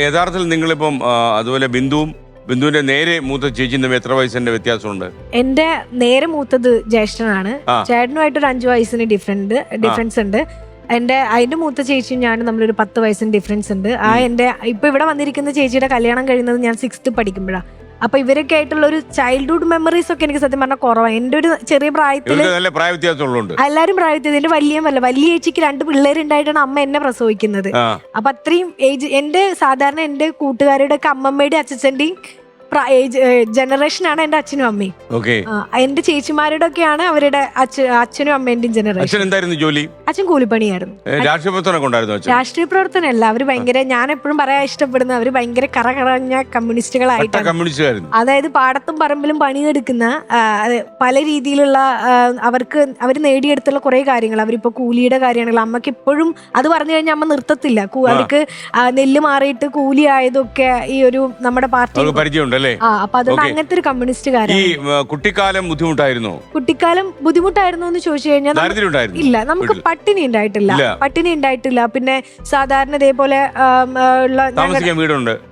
യഥാർത്ഥത്തിൽ നിങ്ങളിപ്പം അതുപോലെ ബിന്ദുവിന്റെ നേരെ മൂത്ത ചേച്ചി എത്ര വയസ്സിന്റെ വ്യത്യാസമുണ്ട്? എന്റെ നേരെ മൂത്തത് ജ്യേഷ്ഠനാണ്. ചേട്ടനുമായിട്ട് ഒരു 5 വയസ്സിന് ഡിഫറൻസ് ഉണ്ട്. അതിന്റെ മൂത്ത ചേച്ചിയും ഞാനും നമ്മളൊരു 10 വയസ്സിന് ഡിഫറൻസ് ഉണ്ട്. ഇപ്പൊ ഇവിടെ വന്നിരിക്കുന്ന ചേച്ചിയുടെ കല്യാണം കഴിയുന്നത് ഞാൻ 6th പഠിക്കുമ്പോഴാണ്. അപ്പൊ ഇവരൊക്കെ ആയിട്ടുള്ള ഒരു ചൈൽഡ്ഹുഡ് മെമ്മറീസ് ഒക്കെ എനിക്ക് സത്യം പറഞ്ഞാൽ കുറവാണ്. എന്റെ ഒരു ചെറിയ പ്രായത്തിൽ എല്ലാരും പ്രായത്തിൽ എന്റെ വലിയ ചേച്ചിക്ക് 2 പിള്ളേരുണ്ടായിട്ടാണ് അമ്മ എന്നെ പ്രസവിക്കുന്നത്. അപ്പൊ അത്രയും ഏജ് സാധാരണ എന്റെ കൂട്ടുകാരുടെ ഒക്കെ അമ്മമ്മയുടെയും അച്ഛന്റെയും ജനറേഷനാണ് എന്റെ അച്ഛനും അമ്മയും. എന്റെ ചേച്ചിമാരുടെ ഒക്കെയാണ് അവരുടെ അച്ഛനും അമ്മേന്റെയും ജനറേഷൻ. ജോലി അച്ഛൻ കൂലിപ്പണിയായിരുന്നു. രാഷ്ട്രീയ പ്രവർത്തനമല്ല. അവര് ഭയങ്കര, ഞാൻ എപ്പോഴും പറയാൻ ഇഷ്ടപ്പെടുന്ന, അവര് ഭയങ്കര കറകറഞ്ഞ കമ്മ്യൂണിസ്റ്റുകളായിട്ടാണ്. അതായത് പാടത്തും പറമ്പിലും പണിയെടുക്കുന്ന പല രീതിയിലുള്ള അവര് നേടിയെടുത്തുള്ള കുറെ കാര്യങ്ങൾ. അവരിപ്പോ കൂലിയുടെ കാര്യമാണെങ്കിൽ അമ്മക്ക് ഇപ്പോഴും അത് പറഞ്ഞു കഴിഞ്ഞാൽ അമ്മ നിർത്തത്തില്ല. അവർക്ക് നെല്ല് മാറിയിട്ട് കൂലി ആയതൊക്കെ ഈ ഒരു നമ്മുടെ പാർട്ടി. അപ്പൊ അതുകൊണ്ട് അങ്ങനത്തെ ഒരു കമ്മ്യൂണിസ്റ്റുകാരാണ്. കുട്ടിക്കാലം ബുദ്ധിമുട്ടായിരുന്നു എന്ന് ചോദിച്ചു കഴിഞ്ഞാൽ ഇല്ല, നമുക്ക് പട്ടിണി ഉണ്ടായിട്ടില്ല. പിന്നെ സാധാരണ ഇതേപോലെ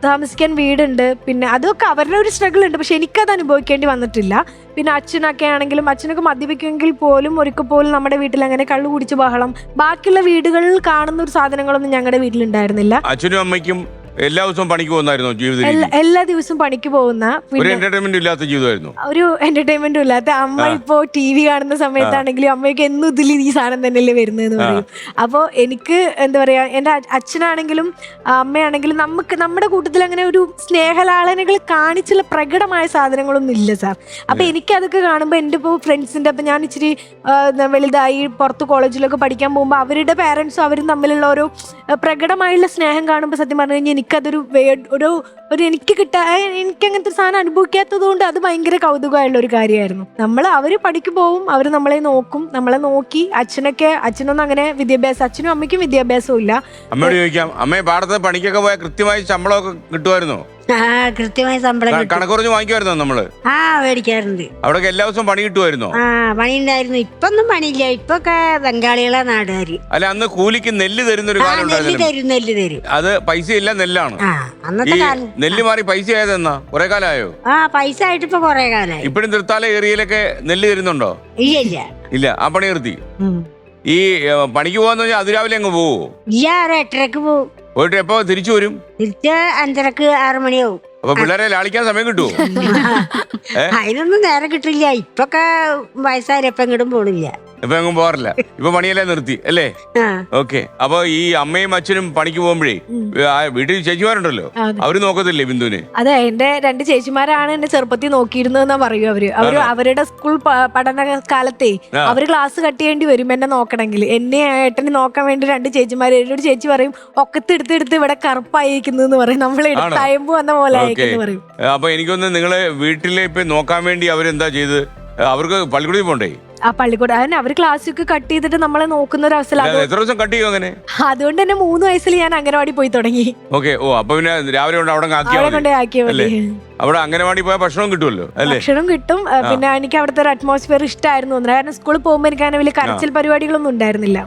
താമസിക്കാൻ വീടുണ്ട്. പിന്നെ അതൊക്കെ അവരുടെ ഒരു സ്ട്രഗിൾ ഉണ്ട്. പക്ഷെ എനിക്കത് അനുഭവിക്കേണ്ടി വന്നിട്ടില്ല. പിന്നെ അച്ഛനൊക്കെ ആണെങ്കിലും, അച്ഛനൊക്കെ മദ്യപിക്കുമെങ്കിൽ പോലും ഒരിക്കൽ പോലും നമ്മുടെ വീട്ടിൽ അങ്ങനെ കള്ളു കുടിച്ച് ബഹളം, ബാക്കിയുള്ള വീടുകളിൽ കാണുന്ന ഒരു സാധനങ്ങളൊന്നും ഞങ്ങളുടെ വീട്ടിലുണ്ടായിരുന്നില്ല. അച്ഛനും അമ്മയ്ക്കും എല്ലാ ദിവസവും പണിക്ക് പോകുന്നായിരുന്നു ജീവിതം? എല്ലാ ദിവസവും പണിക്ക് പോകുന്ന, ഒരു എന്റർടൈൻമെന്റും ഇല്ലാത്ത ജീവിതമായിരുന്നു. ഒരു എന്റർടൈൻമെന്റും ഇല്ലാത്ത. അമ്മ ഇപ്പോ TV കാണുന്ന സമയത്താണെങ്കിലും അമ്മയ്ക്ക് എന്നും ഇതിൽ ഈ സാധനം തന്നെയല്ലേ വരുന്നതെന്ന് പറയും. അപ്പോ എനിക്ക് എന്താ പറയാ, എന്റെ അച്ഛനാണെങ്കിലും അമ്മയാണെങ്കിലും നമ്മുടെ കൂട്ടത്തിൽ അങ്ങനെ ഒരു സ്നേഹലാളനകൾ കാണിച്ചുള്ള പ്രകടമായ സാധനങ്ങളൊന്നും ഇല്ല സാർ. അപ്പൊ എനിക്ക് അതൊക്കെ കാണുമ്പോൾ എന്റെ ഇപ്പോ ഫ്രണ്ട്സിന്റെ, അപ്പൊ ഞാൻ ഇച്ചിരി വലുതായി പുറത്ത് കോളേജിലൊക്കെ പഠിക്കാൻ പോകുമ്പോൾ അവരുടെ പാരന്റ്സും അവരും തമ്മിലുള്ള ഒരു പ്രകടമായുള്ള സ്നേഹം കാണുമ്പോൾ സത്യം പറഞ്ഞു കഴിഞ്ഞാൽ എനിക്കതൊരു എനിക്ക് അങ്ങനത്തെ ഒരു സാധനം അനുഭവിക്കാത്തത് കൊണ്ട് അത് ഭയങ്കര കൗതുകമായുള്ള ഒരു കാര്യമായിരുന്നു. അവര് പഠിക്ക് പോവും, അവര് നമ്മളെ നോക്കും, നമ്മളെ നോക്കി. അച്ഛനൊന്നും അങ്ങനെ അച്ഛനും അമ്മയ്ക്കും വിദ്യാഭ്യാസവും ഇല്ല. അമ്മയോട് ചോദിക്കാം, അമ്മയെ പാടത്ത് പണിക്കൊക്കെ പോയാൽ കൃത്യമായി ശമ്പളമൊക്കെ കിട്ടുമായിരുന്നോ? കൃത്യമായി ശമ്പളം കണക്കുറഞ്ഞ് വാങ്ങിക്കുമായിരുന്നോ നമ്മള്? മേടിക്കാറുണ്ട്. അവിടെ എല്ലാ ദിവസവും പണി കിട്ടുമായിരുന്നോ? പണി ഉണ്ടായിരുന്നു. ഇപ്പൊന്നും പണിയില്ല. ഇപ്പൊക്കെ ബംഗാളികളെ നാടുകാര്. അല്ല, അന്ന് കൂലിക്ക് നെല്ല് തരുന്നൊരു കാലം നെല്ല് തരും. അത് പൈസ ഇല്ല, നെല്ലാണ്. അന്നത്തെ കാലം നെല്ല് മാറി പൈസ ആയതെന്നാ? കുറെ കാലമായോ? പൈസ ആയിട്ട് ഇപ്പൊ കൊറേ കാലായി. ഇപ്പഴും തൃത്താല ഏരിയയിലൊക്കെ നെല്ല് തരുന്നുണ്ടോ? ഇല്ല. ആ പണി നിർത്തി. ഈ പണിക്ക് പോവാന്ന് പറഞ്ഞാൽ അതിരാവിലെ അങ്ങ് പോവോ? 8:30 പോവും. പോയിട്ട് എപ്പോ തിരിച്ചു വരും? തിരിച്ച് 5:30 6 മണിയാവും. അപ്പൊ പിള്ളേരെ ലാളിക്കാൻ സമയം കിട്ടുമോ? അതിനൊന്നും നേരം കിട്ടില്ല. ഇപ്പൊക്കെ വയസ്സായാലും എങ്ങോട്ടും പോണില്ല. ഇപ്പൊ എങ്ങും പോകാറില്ല. ഇപ്പൊ പണിയെല്ലാം നിർത്തി അല്ലേ? ഓക്കെ. അപ്പൊ ഈ അമ്മയും അച്ഛനും പണിക്ക് പോകുമ്പോഴേ വീട്ടിൽ ചേച്ചിമാരുണ്ടല്ലോ, അവര് നോക്കത്തില്ലേ ബിന്ദുവിന്? അതെ, എന്റെ 2 ചേച്ചിമാരാണ് എന്നെ ചെറുപ്പത്തിൽ നോക്കിയിരുന്നതെന്നാ പറയൂ അവര്. അവരുടെ സ്കൂൾ പഠന കാലത്തെ അവര് ക്ലാസ് കട്ട് ചെയ്യേണ്ടി വരും എന്നെ നോക്കണമെങ്കിൽ. എന്നെ ഏട്ടനെ നോക്കാൻ വേണ്ടി 2 ചേച്ചിമാര്. എന്നോട് ചേച്ചി പറയും, ഒക്കത്തെടുത്ത് ഇവിടെ കറുപ്പായിരിക്കുന്നു പറയും, നമ്മൾ തയമ്പ് വന്ന പോലെ ആയിരിക്കുന്നു പറയും. അപ്പൊ എനിക്കൊന്ന് നിങ്ങളെ വീട്ടിലെ ഇപ്പൊ നോക്കാൻ വേണ്ടി അവരെന്താ ചെയ്ത്? അവർക്ക് പള്ളിക്കൂടത്തിൽ പോണ്ടേ? പള്ളിക്കൂടം അതിന് അവര് ക്ലാസ്സൊക്കെ കട്ട് ചെയ്തിട്ട് നമ്മളെ നോക്കുന്ന ഒരു അവസ്ഥ. അതുകൊണ്ട് തന്നെ 3 വയസ്സിൽ ഞാൻ അംഗനവാടി പോയി തുടങ്ങി. അപ്പൊ പിന്നെ രാവിലെ കൊണ്ടേ ആക്കിയാൽ മതി. അവിടെ അംഗനവാടി പോയാൽ ഭക്ഷണം കിട്ടുമല്ലോ അല്ലേ? ഭക്ഷണം കിട്ടും. പിന്നെ എനിക്ക് അവിടുത്തെ ഒരു അറ്റ്മോസ്ഫിയർ ഇഷ്ടമായിരുന്നു. കാരണം സ്കൂളിൽ പോകുമ്പോൾ എനിക്ക് അങ്ങനെ വലിയ കരച്ചിൽ പരിപാടികളൊന്നും ഉണ്ടായിരുന്നില്ല.